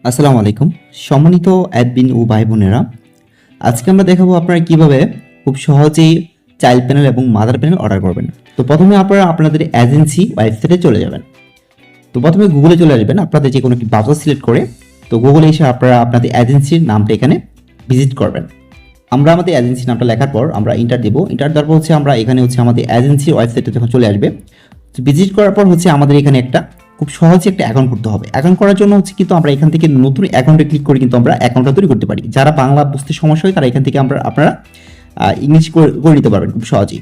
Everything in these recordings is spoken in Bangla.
আসসালামু আলাইকুম সম্মানিত অ্যাডমিন ও ভাই বোনেরা, আজকে আমরা দেখাবো আপনারা কিভাবে খুব সহজেই চাইল্ড প্যানেল এবং মাদার প্যানেল অর্ডার করবেন। তো প্রথমে আপনারা আপনাদের এজেন্সি ওয়েবসাইটে চলে যাবেন। তো প্রথমে গুগলে চলে আসবেন, আপনাদের যে কোনো একটি ব্রাউজার সিলেক্ট করে তো গুগলে এসে আপনারা আপনাদের এজেন্সির নামটা এখানে ভিজিট করবেন। আমরা আমাদের এজেন্সির নামটা লেখার পর আমরা ইন্টার দেবো। ইন্টার দেওয়ার পর আমরা এখানে আমাদের এজেন্সির ওয়েবসাইটে যখন চলে আসবে, ভিজিট করার পর আমাদের এখানে একটা খুব সহজে একটা অ্যাকাউন্ট করতে হবে। অ্যাকাউন্ট করার জন্য কিন্তু আমরা এখান থেকে নতুন অ্যাকাউন্টে ক্লিক করে কিন্তু আমরা অ্যাকাউন্টটা তৈরি করতে পারি। যারা বাংলা বুঝতে সমস্যা হয় তারা এখান থেকে আপনারা ইংলিশ করে নিতে পারবেন খুব সহজেই।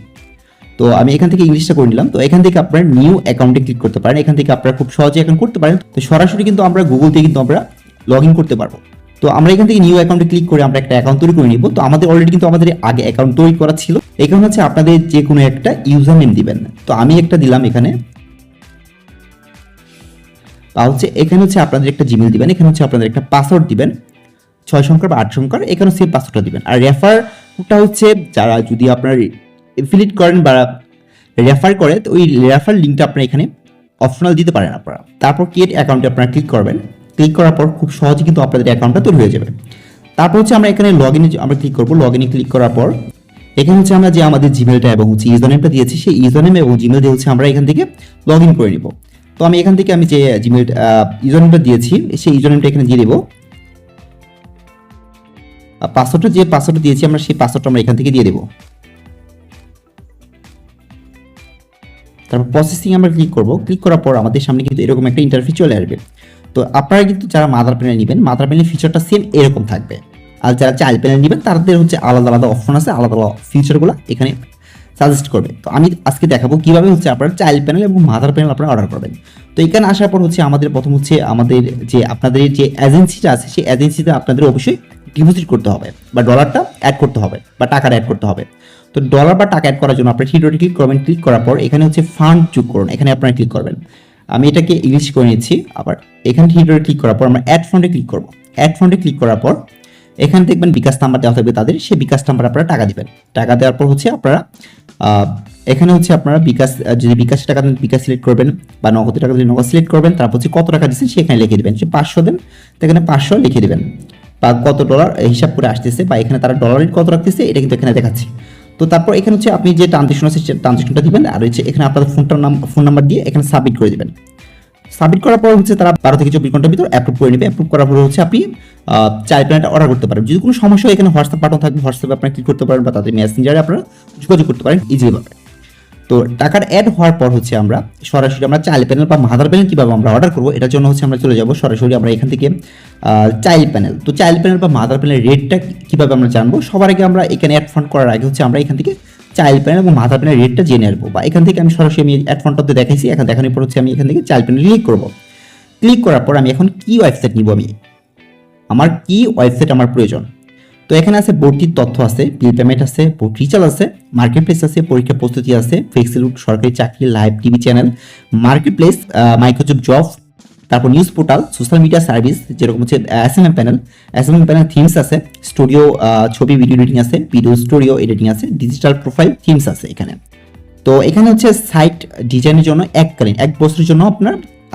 তো আমি এখান থেকে ইংলিশটা করে নিলাম। তো এখান থেকে আপনারা নিউ অ্যাকাউন্টে ক্লিক করতে পারেন। এখান থেকে আপনারা খুব সহজে অ্যাকাউন্ট করতে পারেন। তো সরাসরি কিন্তু আমরা গুগল থেকে কিন্তু আমরা লগ ইন করতে পারবো। তো আমরা এখান থেকে নিউ অ্যাকাউন্টে ক্লিক করে আমরা একটা অ্যাকাউন্ট তৈরি করে নিব। তো আমাদের অলরেডি কিন্তু আমাদের আগে অ্যাকাউন্ট তৈরি করা ছিল। এখানে আপনাদের যে কোনো একটা ইউজার নেম দিবেন। তো আমি একটা দিলাম এখানে। এখানে আপনাদের একটা জিমেল দিবেন, এখানে আপনাদের একটা পাসওয়ার্ড দিবেন 6 সংখ্যার বা 8 সংখ্যার, এখানে সেই পাসওয়ার্ডটা দিবেন। আর রেফারটা যারা যদি আপনারা এফিলিয়েট করেন বা রেফার করে, তো ওই রেফার লিঙ্কটা আপনারা এখানে অপশনাল দিতে পারেন আপনারা। তারপর ক্রিয়েট অ্যাকাউন্টে আপনারা ক্লিক করবেন। ক্লিক করার পর খুব সহজে কিন্তু আপনাদের অ্যাকাউন্টটা তৈরি হয়ে যাবে। তারপর আমরা এখানে লগ ইনে আমরা ক্লিক করবো। লগ ইনে ক্লিক করার পর এখানে আমরা যে আমাদের জিমেলটা এবং ইউজার নেমটা দিয়েছি, সেই ইউজার নেম এবং জিমেল দিয়ে আমরা এখান থেকে লগ ইন করে নিব। তো আমি এখান থেকে আমি যে জিমেল ইউজার নেমটা দিয়েছি সেই ইউজার নেমটা এখানে দিয়ে দেবো। পাসওয়ার্ডটা যে পাসওয়ার্ডটা দিয়েছি আমরা সেই পাসওয়ার্ডটা আমরা এখান থেকে দিয়ে দেবো। তারপর প্রসেসিং আমরা ক্লিক করব। ক্লিক করার পর আমাদের সামনে কিন্তু এরকম একটা ইন্টারফেস চলে আসবে। তো আপনারা কিন্তু যারা মাদার প্যানেল নেবেন, মাদার প্যানেল ফিচারটা সেম এরকম থাকবে। আর যারা চাইল্ড প্যানেল নেবেন তাদের আলাদা আলাদা অপশন আছে, আলাদা আলাদা ফিচারগুলো এখানে সাজেস্ট করবে। তো আমি আজকে দেখাবো কিভাবে আপনারা চাইল্ড প্যানেল এবং মাদার প্যানেল আপনারা অর্ডার করবেন। তো এখানে আসার পর আমাদের প্রথম আমাদের যে আপনাদের যে এজেন্সিটা আছে সেই এজেন্সিতে আপনাদের অবশ্যই ডিপোজিট করতে হবে বা ডলারটা অ্যাড করতে হবে বা টাকাটা অ্যাড করতে হবে। তো ডলার বা টাকা অ্যাড করার জন্য আপনারা থ্রি ক্লিক করবেন। ক্লিক করার পর এখানে ফান্ড যোগ করুন, এখানে আপনারা ক্লিক করবেন। আমি এটাকে ইংলিশ করে নিচ্ছি। আবার এখানে থ্রি ক্লিক করার পর আমরা অ্যাড ফান্ডে ক্লিক করব। অ্যাড ফান্ডে ক্লিক করার পর এখানে দেখবেন বিকাশ নাম্বার দেওয়া থাকবে তাদের, সেই বিকাশ নাম্বার আপনারা টাকা দিবেন। টাকা দেওয়ার পর আপনারা এখানে আপনারা বিকাশ যদি বিকাশ টাকা দেন বিকাশ সিলেক্ট করবেন, বা নগদ টাকা যদি নগদ সিলেক্ট করবেন। তারপর কত টাকা দিচ্ছেন সেখানে লিখে দেবেন। 500 দেন তো এখানে 500 লিখে দেবেন, বা কত ডলার হিসাব করে আসতেছে বা এখানে তারা ডলারের কত রাখতেছে এটা কিন্তু এখানে দেখাচ্ছে। তো তারপর এখানে আপনি যে ট্রানজেকশন আছে সেই ট্রানজেকশনটা দিবেন। আর এখানে আপনাদের ফোন নাম্বার দিয়ে এখানে সাবমিট করে দিবেন। সাবমিট করার পর তারা 12 থেকে 24 ঘন্টার ভিতর অ্যাপ্রুভ করে নেবে। অ্যাপ্রুভ করার পর আপনি চাইল্ড প্যানেলটা অর্ডার করতে পারেন। যদি কোনো সমস্যা হয় এখানে হোয়াটসঅ্যাপ পাঠানো থাকবে, হোয়াটসঅ্যাপে আপনারা ক্লিক করতে পারেন বা তাদের মেসেঞ্জারে আপনারা যোগাযোগ করতে পারেন ইজিভাবে। তো টাকার অ্যাড হওয়ার পর আমরা সরাসরি আমরা চাইল্ড প্যানেল বা মাদার প্যানেল কীভাবে আমরা অর্ডার করবো এটার জন্য আমরা চলে যাব সরাসরি আমরা এখান থেকে চাইল্ড প্যানেল। তো চাইল্ড প্যানেল বা মাদার প্যানেলের রেটটা কীভাবে আমরা জানবো, সবার আগে আমরা এখানে অ্যাড ফান্ড করার আগে আমরা এখান থেকে চাইল্ড প্যানেল এবং মাদার প্যানেলের রেটটা জেনে আসবো। বা এখান থেকে আমি সরাসরি আমি অ্যাড ফান্ডটাতে দেখাইছি। এখন দেখানোর পর আমি এখান থেকে চাইল্ড প্যানেল ক্লিক করবো। ক্লিক করার পর আমি এখন কি ওয়েবসাইট নিব, আমার কি ওয়েবসাইট আমার প্রয়োজন। তো এখানে আছে ভর্তির তথ্য আছে, বিল পেমেন্ট আছে, ভর্তি রিচার্জ আছে, মার্কেট প্লেস আছে, পরীক্ষা প্রস্তুতি আছে, ফ্লেক্সিলুট, সরকারি চাকরি, live TV channel, market place, Microsoft job, তারপর news portal, social media service যেরকম এসএমএম প্যানেল থিমস আছে, স্টুডিও ছবি ভিডিও এডিটিং আছে, ভিডিও স্টুডিও এডিটিং আছে, ডিজিটাল প্রোফাইল থিমস আছে এখানে। তো এখানে সাইট ডিজাইনের জন্য এককালীন 1 বছরের জন্য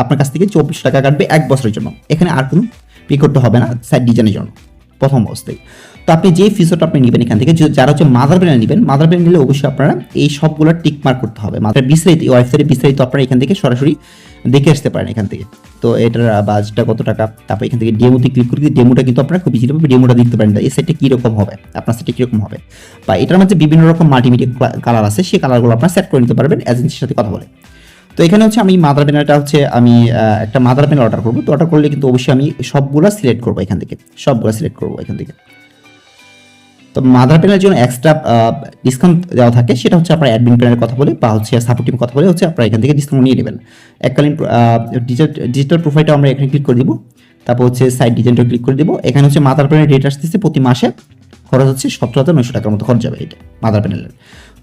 আপনার কাছ থেকে 24 টাকা কাটবে 1 বছরের জন্য। এখানে আর কোনো পে করতে হবে না সাইট ডিজাইনের জন্য প্রথম অবস্থায়। তো আপনি যে ফিচারটা আপনি নেবেন এখান থেকে, যারা মাদার প্যানেল নেবেন, মাদার প্যানেল নিলে অবশ্যই আপনারা এই সবগুলো টিক মার্ক করতে হবে। মাদার বিস্তারিত ওয়েবসাইটে বিস্তারিত আপনারা এখান থেকে সরাসরি দেখে আসতে পারেন এখান থেকে। তো এটার বাজেটটা কত টাকা, তারপর এখান থেকে ডেমোতে ক্লিক করে ডেমোটা কিন্তু আপনারা খুব ইজিভাবে ডেমোটা দেখতে পারেন এই সাইটটা কীরকম হবে, আপনার সাইটে কীরকম হবে। বা এটার মধ্যে বিভিন্ন রকম মাল্টিমিডিয়া কালার আছে, সেই কালারগুলো আপনারা সেট করে নিতে পারবেন এজেন্সির সাথে কথা বলে। তো এখানে আমি মাদার প্যানেলটা আমি একটা মাদার প্যানেল অর্ডার করবো। তো অর্ডার করলে কিন্তু অবশ্যই আমি সবগুলো সিলেক্ট করবো এখান থেকে, সবগুলো সিলেক্ট করবো এখান থেকে। তো মাদার প্যানেলের জন্য এক্সট্রা ডিসকাউন্ট দেওয়া থাকে, সেটা আপনার অ্যাডমিন প্যানেলের কথা বলে বা সাপোর্ট টিম কথা বলে আপনারা এখান থেকে ডিসকাউন্ট নিয়ে নেবেন। এককালীন ডিজিটাল প্রোফাইলটা আমরা এখানে ক্লিক করে দিব। তারপর সাইট ডিজাইনটা ক্লিক করে দিব। এখানে মাদার প্যানেলের রেট আসতেছে প্রতি মাসে খরচ 17,900 টাকার মতো খরচ যাবে এটা মাদার প্যানেলের।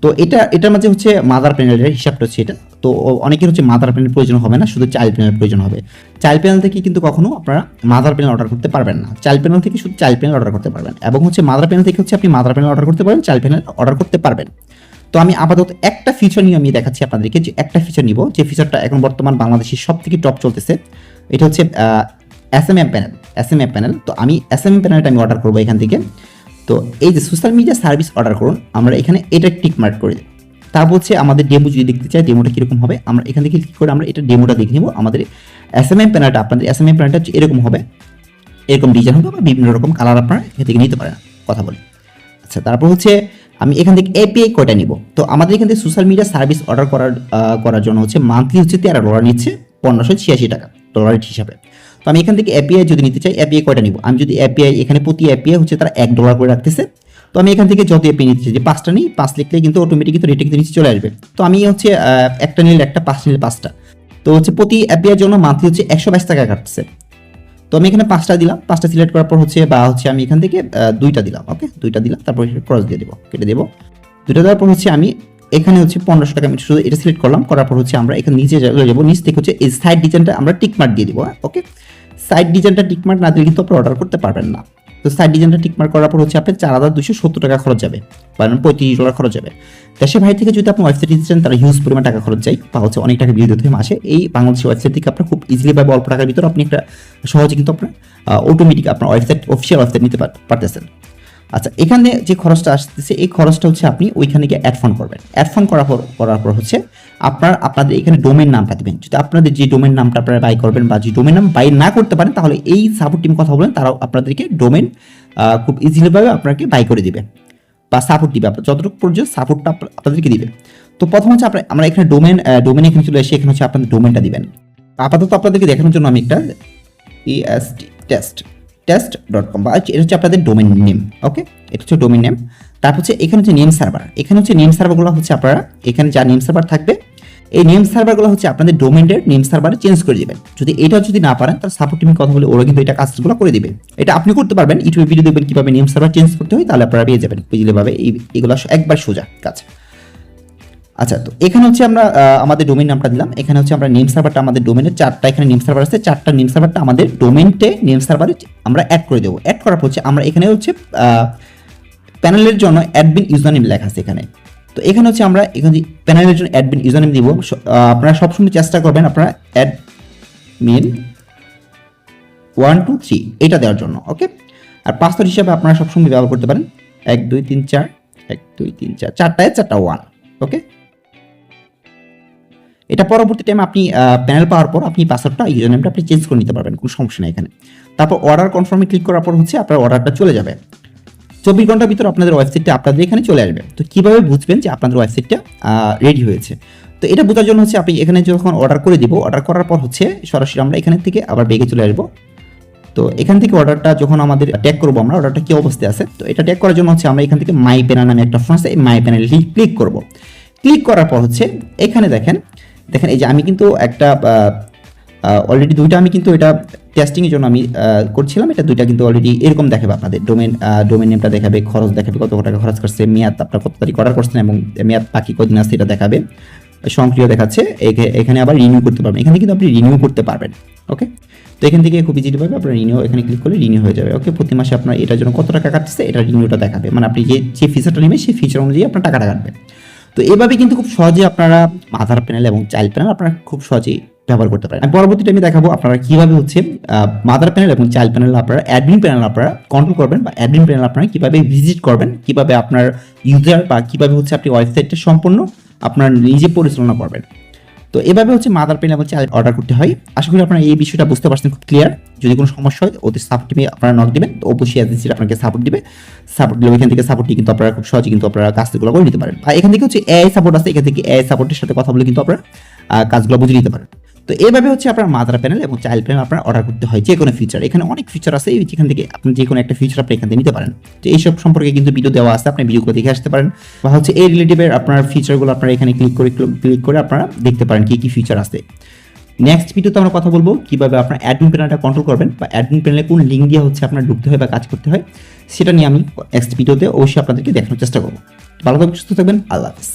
তো এটার মাঝে মাদার প্যানেলের হিসাবটা এটা। তো অনেকের মাদার প্যানেল প্রয়োজন হবে না, শুধু চাইল্ড প্যানেল প্রয়োজন হবে। চাইল্ড প্যানেল থেকে কিন্তু কখনো আপনারা মাদার প্যানেল অর্ডার করতে পারবেন না। চাইল্ড প্যানেল থেকে শুধু চাইল্ড প্যানেল অর্ডার করতে পারবেন, এবং মাদার প্যানেল থেকে আপনি মাদার প্যানেল অর্ডার করতে পারবেন, চাইল্ড প্যানেল অর্ডার করতে পারবেন। তো আমি আপাতত একটা ফিচার নিয়ে আমি দেখাচ্ছি আপনাদেরকে, যে একটা ফিচার নিব যে ফিচারটা এখন বর্তমান বাংলাদেশের সব থেকে টপ চলতেছে। এটা এসএমএম প্যানেল। SMA panel. তো আমি এসএমএ প্যানেলটা আমি অর্ডার করবো এখান থেকে। তো এই যে সোশ্যাল মিডিয়া সার্ভিস অর্ডার করুন, আমরা এখানে এটা টিক মার্ক করে দিই। তারপর হচ্ছে আমাদের ডেমো যদি দেখতে চাই, ডেমোটা কীরকম হবে, আমরা এখান থেকে ক্লিক করে আমরা এটা ডেমোটা দেখে নেব। আমাদের এসএমএ প্যানেলটা, আপনাদের এসএমএ প্যানেলটা এরকম হবে, এরকম ডিজাইন হবে বা বিভিন্ন রকম কালার আপনারা এখান থেকে নিতে পারেন, কথা বলি। আচ্ছা, তারপর হচ্ছে আমি এখান থেকে এপিআই কয়টা নিব। তো আমাদের এখান থেকে সোশ্যাল মিডিয়া সার্ভিস অর্ডার করার জন্য হচ্ছে মান্থলি হচ্ছে $13 নিচ্ছে, $1586 ডলারের হিসাবে। তো আমি এখান থেকে এপিআই যদি নিতে চাই, এপিআই কয়টা নিব, আমি যদি এপিআই এখানে প্রতি এপিআই হচ্ছে তারা $1 করে রাখতেছে। তো আমি এখান থেকে যত এপিআই নিতে চাই, যে 5টা নিই, 5 লিখলে কিন্তু অটোমেটিক কিন্তু রেটে কিন্তু নিচে চলে আসবে। তো আমি হচ্ছে একটা নিলে একটা, 5 নিলে 5টা। তো হচ্ছে প্রতি এপিআই জন্য মান্থলি হচ্ছে $122 কাটছে। তো আমি এখানে 5টা দিলাম, 5টা সিলেক্ট করার পর হচ্ছে বা হচ্ছে আমি এখান থেকে 2টা দিলাম, ওকে 2টা দিলাম, তারপর ক্রস দিয়ে দেবো, কেটে দেবো। 2টা দেওয়ার পর হচ্ছে আমি এখানে হচ্ছে $1500 আমি শুধু এটা সিলেক্ট করলাম, করার পর হচ্ছে আমরা এখানে নিচে যাবো, নিচ থেকে হচ্ছে এই সাইড ডিজাইনটা আমরা টিকমার্ক দিয়ে দিব, ওকে। সাইড ডিজাইনটা টিকমার্ক না দিলে কিন্তু আপনি অর্ডার করতে পারবেন না। তো সাইড ডিজাইনটা টিকমার্ক করার পর হচ্ছে আপনার $4270 খরচ যাবে, মানে $35 খরচ যাবে। দেশের বাইরে থেকে যদি আপনি ওয়েবসাইট দিতে চান, তারা হিউজ পরিমাণ টাকা খরচ যায়, বা হচ্ছে অনেক টাকা ভিউ দিতে হয় মাসে। এই বাংলাদেশের ওয়েবসাইট থেকে আপনার খুব ইজিলি পাবে, অল্প টাকার ভিতরে আপনি একটা সহজে কিন্তু আপনার অটোমেটিক আপনার ওয়েবসাইট, অফিসিয়াল ওয়েবসাইট নিতে পারতেছেন। আচ্ছা, এখানে যে খরচটা আসতেছে, এই খরচটা হচ্ছে আপনি ওইখানে গিয়ে অ্যাড ফান্ড করবেন। অ্যাড ফান্ড করার পর হচ্ছে আপনাদের এখানে ডোমেন নামটা দিবেন। যদি আপনাদের যে ডোমেন নামটা আপনারা বাই করবেন বা যে ডোমেন নাম বাই না করতে পারেন, তাহলে এই সাপোর্ট টিম কথা বলেন, তারাও আপনাদেরকে ডোমেন খুব ইজিলি ভাবে আপনাকে বাই করে দিবে বা সাপোর্ট দিবে, আপনার যতটুকু প্রয়োজন সাপোর্টটা আপনাদেরকে দিবে। তো প্রথম হচ্ছে আমরা এখানে ডোমেন এখানে চলে এসে এখানে হচ্ছে আপনাদের ডোমেনটা দিবেন। আপাতত আপনাদেরকে দেখানোর জন্য আমি একটা test.com বা এটা হচ্ছে আপনাদের ডোমেন নেম, ওকে, এটা হচ্ছে ডোমেন নেম। তারপর হচ্ছে এখানে হচ্ছে নেম সার্ভার, এখানে হচ্ছে নেম সার্ভারগুলো হচ্ছে আপনারা এখানে যা নেম সার্ভার থাকবে, এই নেম সার্ভারগুলো হচ্ছে আপনাদের ডোমেনের নেম সার্ভারে চেঞ্জ করে দিবেন। যদি না পারেন, তাহলে সাপোর্ট টিমের কথা বলে ওরা কিন্তু এটা কাজগুলো করে দিবে। এটা আপনি করতে পারবেন, ইউটিউবে ভিডিও দেখবেন কিভাবে নেম সার্ভার চেঞ্জ করতে হয়, তাহলে আপনারা পেয়ে যাবেন বুঝলে ভাবে, এগুলো একবার সোজা কাজ। আচ্ছা, তো এখানে হচ্ছে আমরা আমাদের ডোমেইন নামটা দিলাম, এখানে হচ্ছে আমরা নেম সার্ভারটা আমাদের ডোমেনের 4টা এখানে নেম সার্ভার আছে, 4টা নেম সার্ভারটা আমাদের ডোমেইনতে নেম সার্ভারে আমরা অ্যাড করে দেবো। অ্যাড করার পর হচ্ছে আমরা এখানে হচ্ছে প্যানেলের জন্য অ্যাডমিন ইউজারনেম লেখা আছে এখানে। তো এখানে হচ্ছে আমরা এখানে প্যানেলের জন্য অ্যাডমিন ইউজারনেম দিব। আপনারা সবসময় চেষ্টা করবেন আপনারা অ্যাডমিন 1 2 3 এটা দেওয়ার জন্য, ওকে। আর পাসওয়ার্ড হিসাবে আপনারা সবসময় ব্যবহার করতে পারেন 1 2 3 4 1 2 3 4, 4টায় 4টা 1, ওকে। এটা পরবর্তী টাইমে আপনি প্যানেল পাওয়ার পর আপনি পাসওয়ার্ডটা ইউজার নেমটা আপনি চেঞ্জ করে নিতে পারবেন, কোনো সমস্যা নেই এখানে। তারপর অর্ডার কনফার্মে ক্লিক করার পর হচ্ছে আপনার অর্ডারটা চলে যাবে। 24 ঘন্টার ভিতরে আপনাদের ওয়েবসাইটটা আপনাদের এখানে চলে আসবে। তো কিভাবে বুঝবেন যে আপনাদের ওয়েবসাইটটা রেডি হয়েছে? তো এটা বোঝার জন্য হচ্ছে আপনি এখানে যখন অর্ডার করে দিব, অর্ডার করার পর হচ্ছে সরাসরি আমরা এখান থেকে আবার বেগে চলে আসবো। তো এখান থেকে অর্ডারটা যখন আমাদের ট্যাগ করবো, আমরা অর্ডারটা কি অবস্থায় আছে, তো এটা ট্যাগ করার জন্য হচ্ছে আমরা এখান থেকে মাই প্যানেল নামে একটা অপশন আছে, এই মাই প্যানেল ক্লিক করব। ক্লিক করার পর হচ্ছে এখানে দেখেন এই যে আমি কিন্তু একটা অলরেডি 2টা আমি কিন্তু এটা টেস্টিংয়ের জন্য আমি করছিলাম, এটা 2টা কিন্তু অলরেডি এরকম দেখাবে আপনাদের ডোমেন নেমটা দেখাবে, খরচ দেখাবে, কত টাকা খরচ করছে, মেয়াদ আপনার কত তারিখ অর্ডার করছেন এবং মেয়াদ বাকি কদিন আছে এটা দেখাবে, সক্রিয় দেখাচ্ছে। এখানে আবার রিনিউ করতে পারবেন, এখানে কিন্তু আপনি রিনিউ করতে পারবেন, ওকে। তো এখান থেকে খুব ইজিলি ভাবে আপনার রিনিউ এখানে ক্লিক করলে রিনিউ হয়ে যাবে, ওকে। প্রতি মাসে আপনার এটার জন্য কত টাকা কাটতেছে এটা রিনিউটা দেখাবে, মানে আপনি যে ফিচারটা নেবেন সেই ফিচার অনুযায়ী আপনার টাকাটা কাটবে। তো এভাবে কিন্তু খুব সহজে আপনারা মাদার প্যানেল এবং চাইল্ড প্যানেল আপনারা খুব সহজেই ব্যবহার করতে পারেন। আমি পরবর্তীতে আমি দেখাবো আপনারা কিভাবে হচ্ছে মাদার প্যানেল এবং চাইল্ড প্যানেল আপনারা অ্যাডমিন প্যানেল আপনারা কন্ট্রোল করবেন, বা অ্যাডমিন প্যানেল আপনারা কিভাবে ভিজিট করবেন, কিভাবে আপনার ইউজার বা কিভাবে হচ্ছে আপনি ওয়েবসাইটটা সম্পূর্ণ আপনার নিজে পরিচালনা করবেন। তো এভাবে হচ্ছে মাদার প্যানেল এবং চাইল্ড অর্ডার করতে হয়। আশা করি আপনারা এই বিষয়টা বুঝতে পারছেন খুব ক্লিয়ার। যদি কোনো সমস্যা হয় ওদের সাপোর্ট টিমে আপনারা নক দিবেন, তো অবশ্যই এজেন্সিটা আপনাকে সাপোর্ট দিবে। সাপোর্ট দিলে ওইখান থেকে সাপোর্টটি কিন্তু আপনারা খুব সহজে কিন্তু আপনারা কাজগুলো করে নিতে পারেন। আর এখান থেকে হচ্ছে এআই সাপোর্ট আছে, এখান থেকে এআই সাপোর্টের সাথে কথা বলে কিন্তু আপনারা কাজগুলো বুঝে নিতে পারেন। তো এইভাবে হচ্ছে আপনার মাদার প্যানেল এবং চাইল্ড প্যানেল আপনারা অর্ডার করতে হয়। যে কোনো ফিচার, এখানে অনেক ফিচার আছে, যেখান থেকে আপনি যে কোনো একটা ফিচার আপনি এখান থেকে নিতে পারেন। তো এইসব সম্পর্কে কিন্তু ভিডিও দেওয়া আছে, আপনি ভিডিওগুলো দেখে আসতে পারেন, বা হচ্ছে এই রিলেটিভের আপনার ফিচারগুলো আপনারা এখানে ক্লিক করে আপনারা দেখতে পারেন কি কি ফিচার আছে। নেক্সট ভিডিওতে আমরা কথা বলবো কিভাবে আপনার অ্যাডমিন প্যানেলটা কন্ট্রোল করবেন, বা অ্যাডমিন প্যানেলে কোন লিঙ্ক দিয়ে হচ্ছে আপনার ঢুকতে হয় বা কাজ করতে হয়, সেটা নিয়ে আমি নেক্সট ভিডিওতে অবশ্যই আপনাদেরকে দেখানোর চেষ্টা করবো। ভালো থাকবেন, সুস্থ থাকবেন, আল্লাহ হাফেজ।